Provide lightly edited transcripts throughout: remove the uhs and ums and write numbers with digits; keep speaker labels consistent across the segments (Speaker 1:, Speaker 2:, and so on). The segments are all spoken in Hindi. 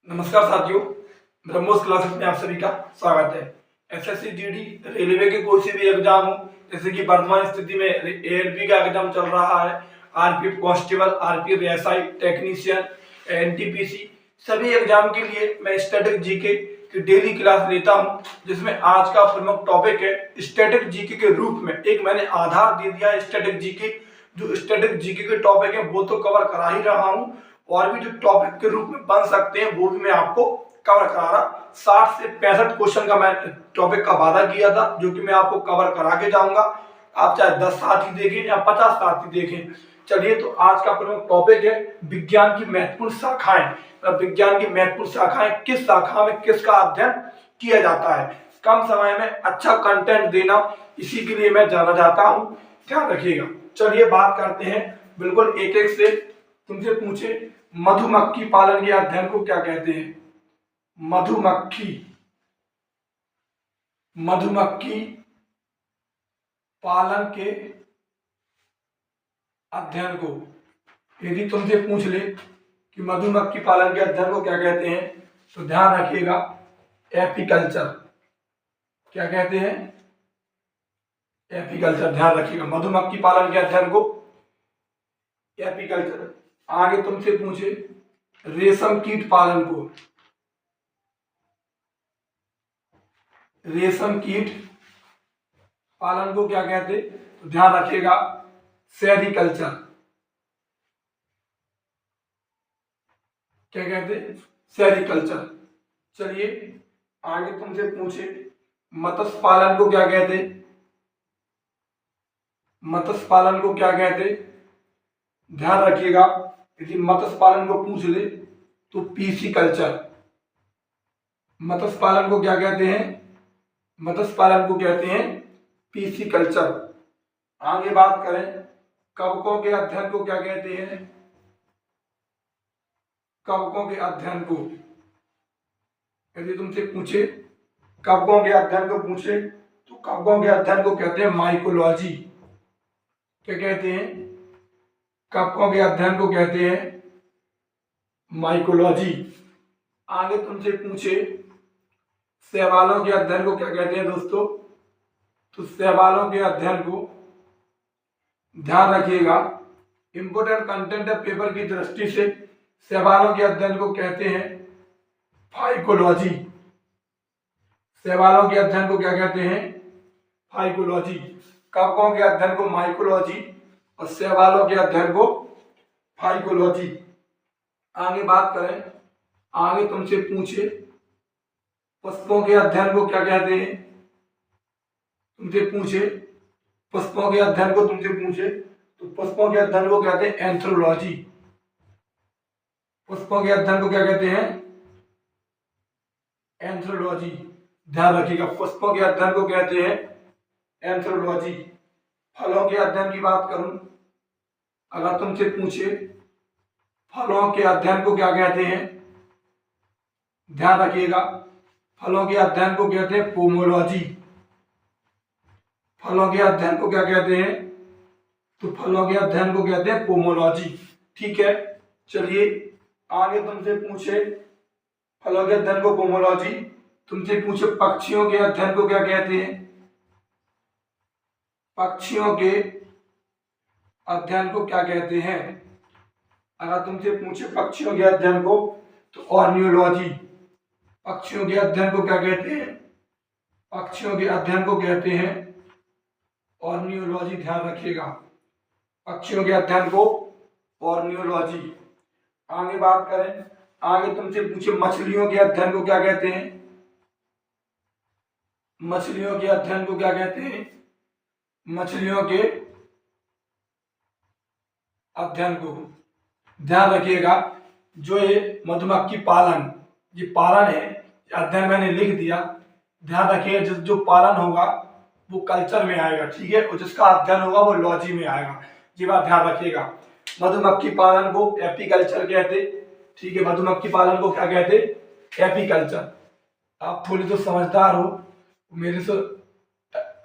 Speaker 1: नमस्कार साथियों, ब्रह्मोस क्लासेस में आप सभी का स्वागत है। एसएससी जीडी रेलवे के कोई से भी एग्जाम हो, जैसे कि वर्तमान स्थिति में एएलपी का एग्जाम चल रहा है, RPF constable, RPF SI, technician, NTPC, सभी एग्जाम के लिए मैं स्टैटिक जीके की डेली क्लास लेता हूं, जिसमें आज का प्रमुख टॉपिक है स्टैटिक जीके के रूप में एक मैंने आधार दे दिया है स्टैटिक जीके। जो स्टैटिक जीके के टॉपिक है वो तो कवर करा ही रहा हूं, और भी जो टॉपिक के रूप में बन सकते हैं वो भी मैं आपको कवर करा रहा। 60 से 65 क्वेश्चन का मैं टॉपिक का वादा किया था, जो कि मैं आपको कवर करा के जाऊंगा। आप चाहे 10 साथी देखें या 50 साथी देखें। चलिए, तो आज का प्रमुख टॉपिक है विज्ञान की महत्वपूर्ण शाखाएं। विज्ञान की महत्वपूर्ण शाखाएं, किस शाखा में किसका अध्ययन किया जाता है, कम समय में अच्छा कंटेंट देना, इसी के लिए मैं जाना चाहता हूं, ध्यान रखिएगा। चलिए बात करते हैं, बिल्कुल एक एक से तुमसे पूछे मधुमक्खी पालन के अध्ययन को क्या कहते हैं। मधुमक्खी पालन के अध्ययन को यदि तुमसे पूछ ले कि मधुमक्खी पालन के अध्ययन को क्या कहते हैं, तो ध्यान रखिएगा एपीकल्चर। क्या कहते हैं? एपीकल्चर। ध्यान रखिएगा मधुमक्खी पालन के अध्ययन को एपीकल्चर। आगे तुमसे पूछे रेशम कीट पालन को, रेशम कीट पालन को क्या कहते, तो ध्यान रखिएगा सेरीकल्चर। क्या कहते? सेरीकल्चर। चलिए आगे तुमसे पूछे मत्स्य पालन को क्या कहते, मत्स्य पालन को क्या कहते, ध्यान रखिएगा। यदि मत्स्य पालन को पूछ ले तो पीसी कल्चर। मत्स्य पालन को क्या कहते हैं? मत्स्य पालन को कहते हैं पीसी कल्चर। आगे बात करें कवकों के अध्ययन को क्या कहते हैं, कवकों के अध्ययन को यदि तुमसे पूछे कवकों के अध्ययन को पूछे तो कवकों के अध्ययन को कहते हैं माइकोलॉजी। क्या कहते हैं? कवकों के अध्ययन को कहते हैं माइकोलॉजी। आगे तुमसे पूछे शैवालों के अध्ययन को क्या कहते हैं दोस्तों, तो शैवालों के अध्ययन को ध्यान रखिएगा इंपोर्टेंट कंटेंट ऑफ पेपर की दृष्टि से शैवालों के अध्ययन को कहते हैं फाइकोलॉजी। शैवालों के अध्ययन को क्या कहते हैं? फाइकोलॉजी। कवकों के अध्ययन को माइकोलॉजी और शैवालों के अध्ययन को फाइकोलॉजी। आगे बात करें, आगे तुमसे पूछे पुष्पों के अध्ययन को क्या कहते हैं, तुमसे पूछे पुष्पों के अध्ययन को तुमसे पूछे तो पुष्पों के अध्ययन को कहते हैं एंथ्रोलॉजी। पुष्पों के अध्ययन को क्या कहते हैं? एंथ्रोलॉजी। ध्यान रखिएगा पुष्पों के अध्ययन को कहते हैं एंथ्रोलॉजी। फलों के अध्ययन की बात करूं, अगर तुमसे पूछे फलों के अध्ययन को क्या कहते हैं, ध्यान रखिएगा फलों के अध्ययन को कहते हैं पोमोलॉजी। फलों के अध्ययन को क्या कहते हैं, तो फलों के अध्ययन को कहते हैं पोमोलॉजी। ठीक है। चलिए आगे तुमसे पूछे फलों के अध्ययन को पोमोलॉजी, तुमसे पूछे पक्षियों के अध्ययन को क्या कहते हैं, पक्षियों के अध्ययन को क्या कहते हैं। अगर तुमसे पूछे पक्षियों के अध्ययन को तो ऑर्नियोलॉजी। पक्षियों के अध्ययन को क्या कहते हैं, पक्षियों के अध्ययन को कहते हैं ऑर्नियोलॉजी। ध्यान रखिएगा पक्षियों के अध्ययन को ऑर्नियोलॉजी। आगे बात करें, आगे तुमसे पूछे मछलियों के अध्ययन को क्या कहते हैं, मछलियों के अध्ययन को क्या कहते हैं, मछलियों के अध्ययन को। ध्यान रखिएगा जो ये मधुमक्खी पालन, ये पालन है, अध्ययन मैंने लिख दिया। ध्यान रखिएगा जिस जो पालन होगा वो कल्चर में आएगा, ठीक है, और जिसका अध्ययन होगा वो लॉजी में आएगा। ये बात ध्यान रखिएगा। मधुमक्खी पालन को एपीकल्चर कहते, ठीक है, मधुमक्खी पालन को क्या कहते, एपीकल्चर। आप थोड़ी तो समझदार हो, मेरे से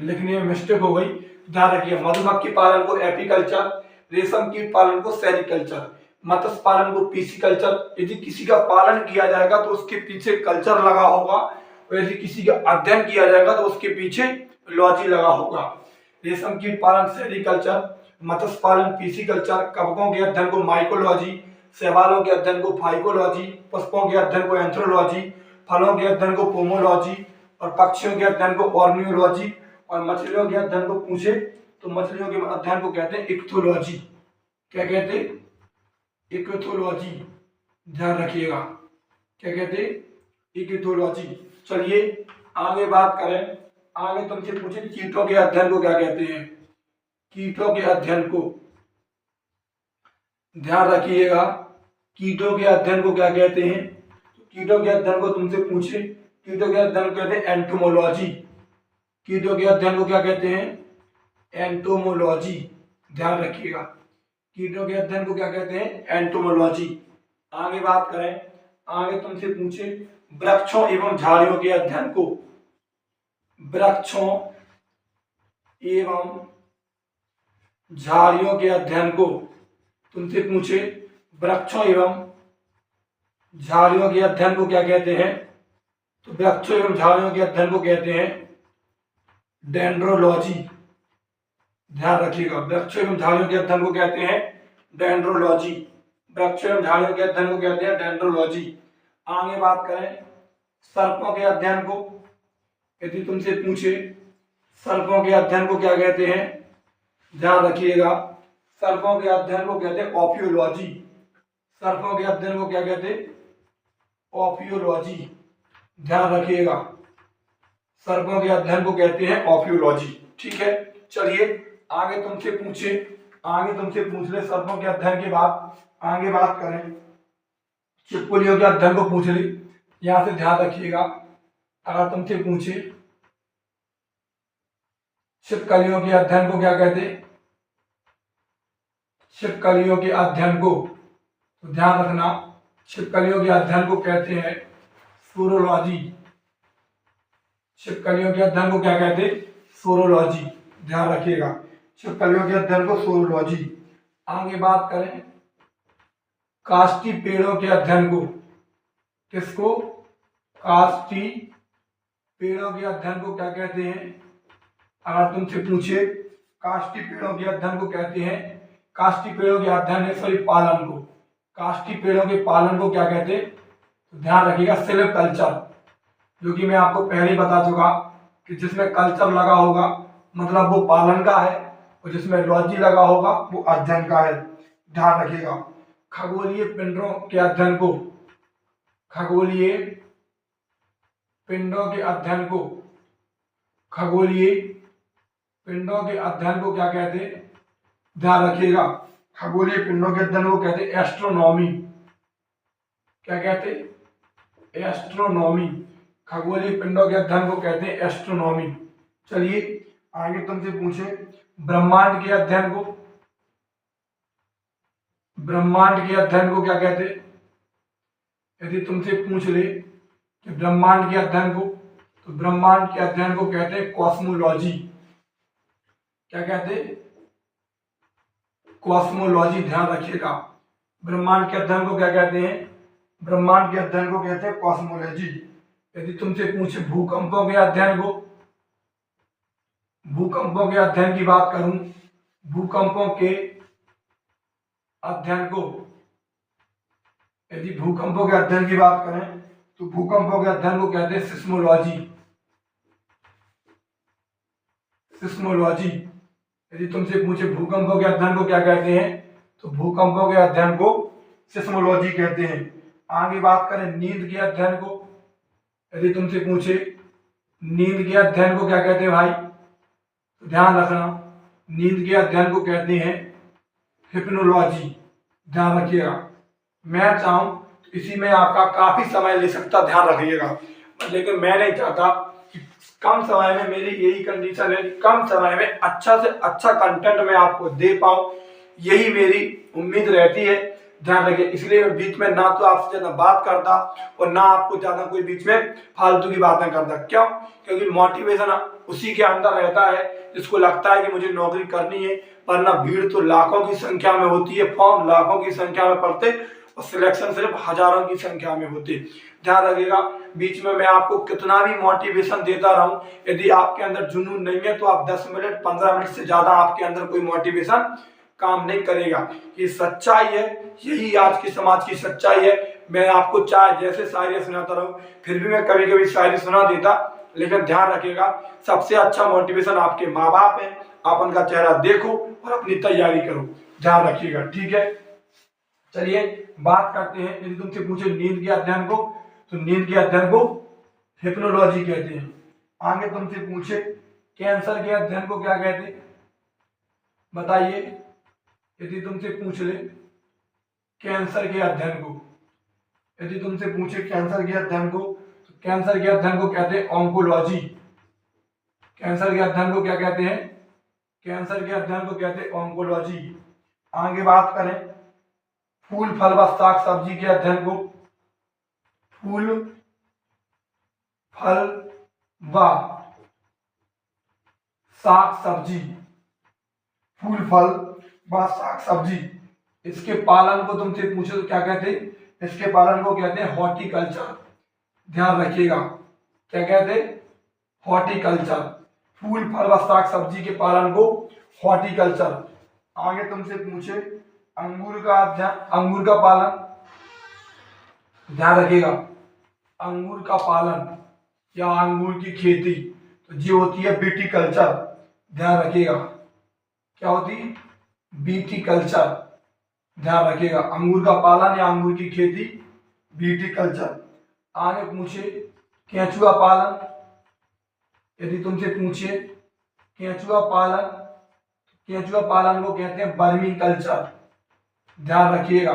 Speaker 1: लिखने में मिस्टेक हो गई, ध्यान रखिए मधुमक्खी पालन को एपीकल्चर, रेशम कीट पालन को सेरीकल्चर। मत्स्य पालन को पीसीकल्चर, यदि किसी का पालन किया जाएगा तो उसके पीछे कल्चर लगा होगा, और यदि किसी का अध्ययन किया जाएगा तो उसके पीछे लॉजी लगा होगा। रेशम कीट पालन सेरिकल्चर, मत्स्य पालन पीसीकल्चर, कवकों के अध्ययन को माइकोलॉजी, शैवालों के अध्ययन को फाइकोलॉजी, पुष्पों के अध्ययन को एंथ्रोलॉजी, फलों के अध्ययन को पोमोलॉजी, और पक्षियों के अध्ययन को ऑर्नियोलॉजी, और मछलियों के अध्ययन को पूछे तो मछलियों के अध्ययन को कहते हैं इक्थोलॉजी। क्या कहते हैं? इक्थोलॉजी। ध्यान रखिएगा, क्या कहते हैं? इक्थोलॉजी। चलिए आगे बात करें, आगे तुमसे पूछे कीटों के अध्ययन को क्या कहते हैं? कीटों के अध्ययन को ध्यान रखिएगा, कीटों के अध्ययन को क्या कहते हैं? कीटों के अध्ययन को तुमसे पूछे, कीटों के अध्ययन को कहते हैं एंटोमोलॉजी। कीटों के अध्ययन को क्या कहते हैं? एंटोमोलॉजी। ध्यान रखिएगा, कीटों के अध्ययन को क्या कहते हैं? एंटोमोलॉजी। आगे बात करें, आगे तुमसे पूछे वृक्षों एवं झाड़ियों के अध्ययन को, वृक्षों एवं झाड़ियों के अध्ययन को तुमसे पूछे, वृक्षों एवं झाड़ियों के अध्ययन को क्या कहते हैं? तो वृक्षों एवं झाड़ियों के अध्ययन को कहते हैं डेंड्रोलॉजी। ध्यान रखिएगा, वृक्षों एवं झाड़ियों के अध्ययन को कहते हैं डेंड्रोलॉजी। वृक्षों एवं झाड़ियों के अध्ययन को कहते हैं डेंड्रोलॉजी। आगे बात करें सर्पों के अध्ययन को, यदि तुमसे पूछे सर्पों के अध्ययन को क्या कहते हैं? ध्यान रखिएगा, सर्पों के अध्ययन को कहते हैं ऑफियोलॉजी। सर्पों के अध्ययन को क्या कहते हैं? ऑफियोलॉजी। ध्यान रखिएगा, सर्पों के अध्ययन को कहते हैं ऑफियोलॉजी। ठीक है, चलिए आगे तुमसे पूछे, आगे तुमसे पूछ ले सर्पों के अध्ययन के बाद आगे बात करें छिपकलियों के अध्ययन को पूछ ली। यहां से ध्यान रखिएगा, अगर तुमसे पूछे छिपकलियों के अध्ययन को क्या कहते? छिपकलियों के अध्ययन को, तो ध्यान रखना, छिपकलियों के अध्ययन को कहते हैं सोरोलॉजी। छिपकलियों के अध्ययन को क्या कहते? सोरोलॉजी। ध्यान रखिएगा, छिपकलियों के अध्ययन को सोरोलॉजी। आगे बात करें काष्ठी पेड़ों के अध्ययन को, किसको? काष्ठी पेड़ों के अध्ययन को क्या कहते हैं? अगर तुमसे पूछे काष्ठी पेड़ों के अध्ययन को कहते हैं, काष्ठी पेड़ों के अध्ययन सॉरी पालन को, काष्ठी पेड़ों के पालन को क्या कहते हैं? तो ध्यान रखिएगा सिल्व कल्चर, जो कि मैं आपको पहले ही बता चुका कि जिसमें कल्चर लगा होगा मतलब वो पालन का है, और जिसमें लॉजी लगा होगा वो अध्ययन का है। ध्यान रखिएगा, खगोलीय पिंडों के अध्ययन को, खगोलीय पिंडों के अध्ययन को, खगोलीय पिंडों के अध्ययन को क्या कहते हैं? ध्यान रखिएगा, खगोलीय पिंडों के अध्ययन को कहते हैं एस्ट्रोनॉमी। क्या कहते? एस्ट्रोनॉमी। खगोलीय पिंडों के अध्ययन को कहते हैं एस्ट्रोनॉमी। चलिए आगे तुमसे पूछे ब्रह्मांड के अध्ययन को, ब्रह्मांड के अध्ययन को क्या कहते? यदि तुमसे पूछ ले कि ब्रह्मांड के अध्ययन को, तो ब्रह्मांड के अध्ययन को कहते हैं कॉस्मोलॉजी। क्या कहते? कॉस्मोलॉजी। ध्यान रखिएगा, ब्रह्मांड के अध्ययन को क्या कहते हैं? ब्रह्मांड के अध्ययन को कहते हैं कॉस्मोलॉजी। यदि तुमसे पूछे भूकंपों के अध्ययन को, भूकंपों के अध्ययन की बात करूं, भूकंपों के अध्ययन को, यदि भूकंपों के अध्ययन की बात करें तो भूकंपों के अध्ययन को कहते हैं सिस्मोलॉजी। सिस्मोलॉजी। यदि तुमसे पूछे भूकंपों के अध्ययन को क्या कहते हैं, तो भूकंपों के अध्ययन को सिस्मोलॉजी कहते हैं। आगे बात करें नींद के अध्ययन को, यदि तुमसे पूछे नींद के अध्ययन को क्या कहते हैं भाई, तो ध्यान रखना, नींद के अध्ययन को कहते हैं हिप्नोलॉजी। ध्यान रखिएगा, मैं चाहूं तो इसी में आपका काफी समय ले सकता, ध्यान रखिएगा, लेकिन मैं नहीं चाहता कि कम समय में, मेरी यही कंडीशन है, कम समय में अच्छा से अच्छा कंटेंट मैं आपको दे पाऊं, यही मेरी उम्मीद रहती है। ध्यान रखिए, इसलिए मैं बीच में ना तो आपसे ज्यादा बात करता और ना आपको ज्यादा कोई बीच में फालतू की बातें करता। क्यों? क्योंकि मोटिवेशन उसी के अंदर रहता है जिसको लगता है कि मुझे नौकरी करनी है, वरना भीड़ तो लाखों की संख्या में होती है, फॉर्म लाखों की संख्या में पड़ते और सिलेक्शन सिर्फ हजारों की संख्या में होते। ध्यान रखिएगा, बीच में मैं आपको कितना भी मोटिवेशन देता रहूं, यदि आपके अंदर जुनून नहीं है तो आप 10 मिनट 15 मिनट से ज्यादा आपके अंदर कोई मोटिवेशन काम नहीं करेगा। ये सच्चाई है, यही आज की समाज की सच्चाई है। मैं आपको चाहे जैसे शायरी सुनाता रहूं, फिर भी मैं कभी कभी शायरी सुना देता, लेकिन ध्यान रखिएगा सबसे अच्छा मोटिवेशन आपके माँ बाप है। आप उनका चेहरा देखो और अपनी तैयारी करो, ध्यान रखिएगा, ठीक है। चलिए बात करते हैं, यदि तुमसे पूछे नींद के अध्ययन को, तो नींद के अध्ययन को हिप्नोलॉजी कहते हैं। आगे तुमसे पूछे कैंसर के अध्ययन को क्या कहते हैं, बताइए। यदि तुमसे पूछ ले कैंसर के अध्ययन को, यदि तुमसे पूछे कैंसर के अध्ययन को, तो कैंसर के अध्ययन को कहते हैं ऑन्कोलॉजी। कैंसर के अध्ययन को क्या कहते हैं, कैंसर के अध्ययन को कहते हैं ऑन्कोलॉजी। आगे बात करें फूल फल व साग सब्जी के अध्ययन को, फूल फल व साग सब्जी, फूल फल व साग सब्जी, इसके पालन को तुमसे पूछो तो क्या कहते हैं, इसके पालन को कहते हैं हॉर्टिकल्चर। ध्यान रखिएगा, क्या कहते हैं, हॉर्टिकल्चर। फूल फल व साग सब्जी के पालन को हॉर्टिकल्चर। आगे तुमसे पूछे अंगूर का अध्ययन, अंगूर का पालन, ध्यान रखिएगा, अंगूर का पालन या अंगूर की खेती तो जी होती है विटिकल्चर। ध्यान रखिएगा, क्या होती है, विटिकल्चर। ध्यान रखिएगा, अंगूर का पालन या अंगूर की खेती विटिकल्चर। आगे पूछे केंचुआ पालन, यदि तुमसे पूछे केंचुआ पालन, केंचुआ पालन को कहते हैं वर्मी कल्चर। ध्यान रखिएगा,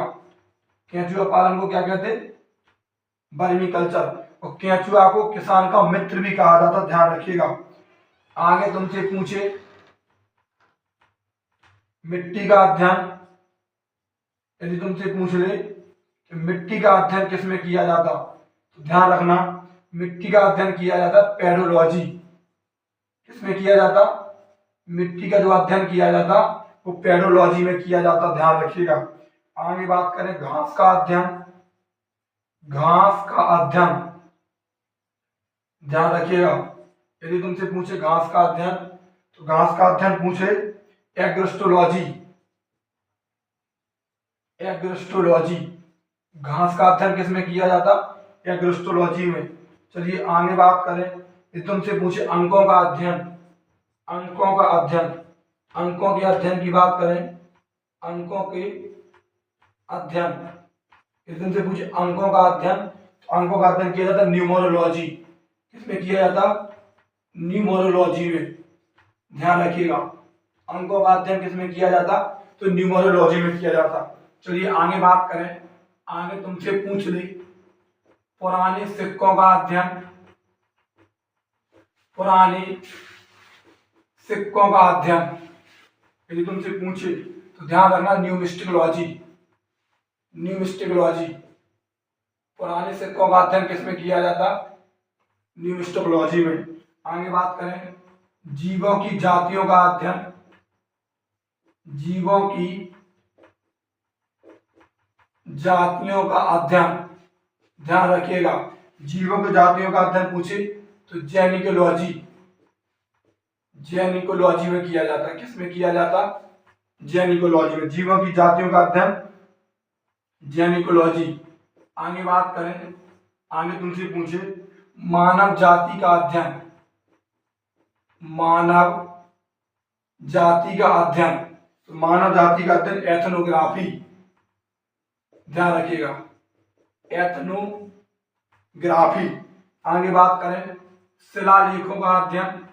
Speaker 1: केंचुआ पालन को क्या कहते हैं, वर्मी कल्चर। और केंचुआ को किसान का मित्र भी कहा जाता, ध्यान रखिएगा। आगे तुमसे पूछे मिट्टी का अध्ययन, यदि तुमसे पूछ ले कि मिट्टी का अध्ययन किसमें किया जाता, तो ध्यान रखना मिट्टी का अध्ययन किया जाता पेडोलॉजी। किसमें किया जाता, मिट्टी का जो अध्ययन किया जाता वो पेडोलॉजी में किया जाता, ध्यान रखिएगा। आगे बात करें घास का अध्ययन, घास का अध्ययन, ध्यान रखिएगा, यदि तुमसे पूछे घास का अध्ययन तो घास का अध्ययन पूछे एग्रोस्टोलॉजी। एग्रोस्टोलॉजी, घास का अध्ययन किसमें किया जाता, एग्रोस्टोलॉजी में। चलिए आगे बात करें, यदि तुमसे पूछे अंकों का अध्ययन, अंकों का अध्ययन, अंकों के अध्ययन की बात करें, अंकों के अध्ययन, यदि तुमसे पूछे अंकों का अध्ययन तो अंकों का अध्ययन किया जाता न्यूमरोलॉजी। किसमें किया जाता, न्यूमरोलॉजी में। ध्यान रखिएगा, अंकों का अध्ययन किसमें किया जाता, तो न्यूमरोलॉजी में किया जाता। चलिए आगे बात करें, आगे तुमसे पूछ ले पुराने सिक्कों का अध्ययन, पुराने सिक्कों का अध्ययन, यदि तुमसे पूछे तो ध्यान रखना न्यूमिस्टिकोलॉजी। न्यूमिस्टिकोलॉजी, पुराने सिक्कों का अध्ययन किसमें किया जाता, न्यूमिस्टिकोलॉजी में। आगे बात करें जीवों की जातियों का अध्ययन, जीवों की जातियों का अध्ययन, ध्यान रखिएगा, जीवों की जातियों का अध्ययन पूछे तो जेनिकोलॉजी, जेनिकोलॉजी में किया जाता। किसमें किया जाता, जेनिकोलॉजी में, जीवों की जातियों का अध्ययन जेनिकोलॉजी। आगे बात करें, आगे तुमसे पूछे मानव जाति का अध्ययन, मानव जाति का अध्ययन, तो मानव जाति का अध्ययन एथनोग्राफी। ध्यान रखिएगा, एथनोग्राफी। आगे बात करें शिलालेखों का अध्ययन,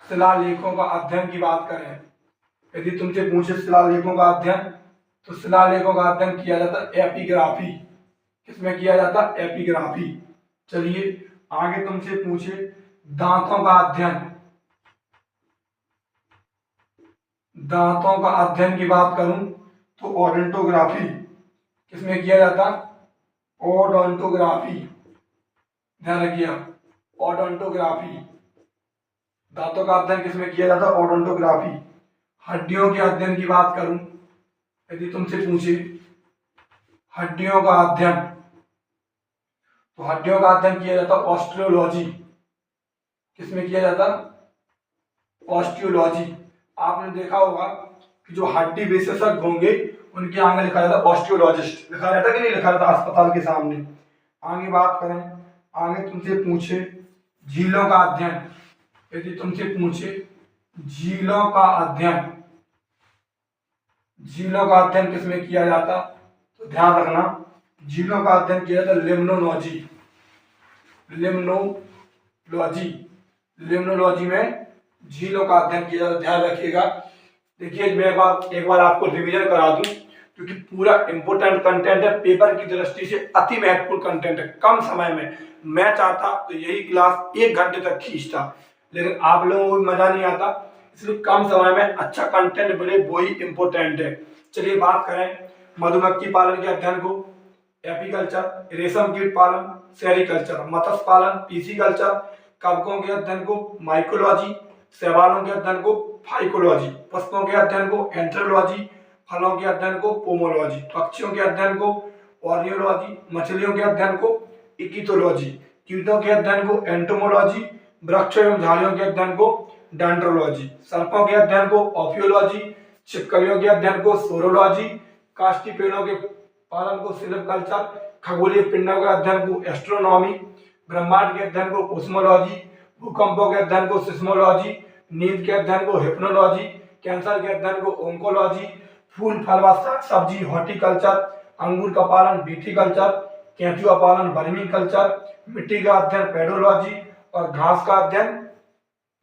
Speaker 1: शिलालेखों का अध्ययन की बात करें, यदि तुमसे पूछे शिलालेखों का अध्ययन तो शिलालेखों का अध्ययन किया जाता एपिग्राफी। किसमें किया जाता, एपिग्राफी। चलिए आगे तुमसे पूछे दांतों का अध्ययन, दांतों का अध्ययन की बात करूं तो ओडोंटोग्राफी। किसमें किया जाता, ओडोंटोग्राफी। ध्यान रखिएगा, ओडोंटोग्राफी, दांतों का अध्ययन किसमें किया जाता है? ओडोंटोग्राफी। हड्डियों के अध्ययन की बात करूं, यदि तुमसे पूछे हड्डियों का अध्ययन, तो हड्डियों का अध्ययन किया जाता है ऑस्टियोलॉजी। किसमें किया जाता? ऑस्टियोलॉजी। आपने देखा होगा कि जो हड्डी विशेषज्ञ होंगे उनके आगे लिखा जाता है ऑस्टियोलॉजिस्ट, लिखा रहता कि नहीं लिखा रहता अस्पताल के सामने। आगे बात करें, आगे तुमसे पूछे झीलों का अध्ययन, यदि तुमसे पूछे झीलों का अध्ययन, झीलों का अध्ययन किसमें किया जाता? तो ध्यान रखना, झीलों का अध्ययन किया जाता लिम्नोलॉजी। लिम्नोलॉजी, लिम्नोलॉजी में झीलों का अध्ययन किया जाता, ध्यान रखिएगा। देखिए मैं एक बार आपको रिवीजन करा दूं, क्योंकि पूरा इंपोर्टेंट कंटेंट है, पेपर की दृष्टि से अति महत्वपूर्ण कंटेंट है। कम समय में मैं चाहता तो यही क्लास 1 घंटे तक खींचता, लेकिन आप लोगों को मजा नहीं आता, इसलिए कम समय में अच्छा कंटेंट मिले वही इंपोर्टेंट है। चलिए बात करें मधुमक्खी पालन के अध्ययन को, एपीकल्चर, रेशम कीट पालन, सेरिकल्चर, मत्स्य पालन, पीसीकल्चर, कवकों के अध्ययन को माइकोलॉजी, शैवालों के अध्ययन को फाइकोलॉजी, पुष्पों के अध्ययन को एंथ्रोलॉजी, फलों के अध्ययन को पोमोलॉजी, पक्षियों के अध्ययन को ऑर्नियोलॉजी, मछलियों के अध्ययन को इकिथोलॉजी, कीटों के अध्ययन को एंटोमोलॉजी, वृक्षों एवं झाड़ियों के अध्ययन को डेंड्रोलॉजी, सर्पों के अध्ययन को ऑफियोलॉजी, छिपकलियों के अध्ययन को सोरोलॉजी, काष्ठी पेड़ों के पालन को सिल्विकल्चर, खगोलीय पिंडों के अध्ययन को एस्ट्रोनॉमी, ब्रह्मांड के अध्ययन को कोस्मोलॉजी, भूकंपों के अध्ययन को सिस्मोलॉजी, नींद के अध्ययन को हिप्नोलॉजी, कैंसर के अध्ययन को ओंकोलॉजी, फूल फल व साग सब्जी हॉर्टिकल्चर, अंगूर का पालन विटीकल्चर, केंचुआ पालन वर्मीकल्चर, मिट्टी का अध्ययन पेडोलॉजी और घास का अध्ययन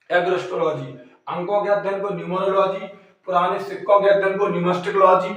Speaker 1: एग्रोस्टोलॉजी, अंकों के अध्ययन को न्यूमरोलॉजी, पुराने सिक्कों के अध्ययन को न्यूमेस्टिकोलॉजी,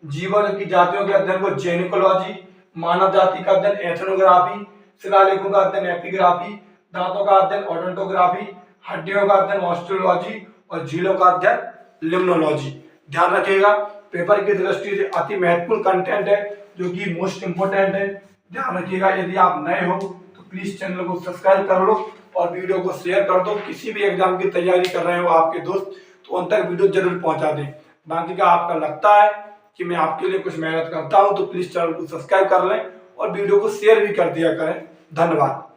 Speaker 1: जीवन की जातियों के अध्ययन को जेनिकोलॉजी, मानव जाति का अध्ययन एथनोग्राफी, शिलालेखों का अध्ययन एपिग्राफी, दांतों का अध्ययन ओडोंटोग्राफी, हड्डियों का अध्ययन ऑस्टियोलॉजी और झीलों का अध्ययन लिम्नोलॉजी। ध्यान रखिएगा, पेपर की दृष्टि से अति महत्वपूर्ण कंटेंट है, जो कि मोस्ट इंपोर्टेंट है। ध्यान रखिएगा, यदि आप नए हो तो प्लीज चैनल को सब्सक्राइब कर लो और वीडियो को शेयर कर दो। किसी भी एग्जाम की तैयारी कर रहे हो आपके दोस्त, तो उन तक वीडियो जरूर पहुंचा दें। बाकी का आपका लगता है कि मैं आपके लिए कुछ मेहनत करता हूं, तो प्लीज चैनल को सब्सक्राइब कर लें और वीडियो को शेयर भी कर दिया करें। धन्यवाद।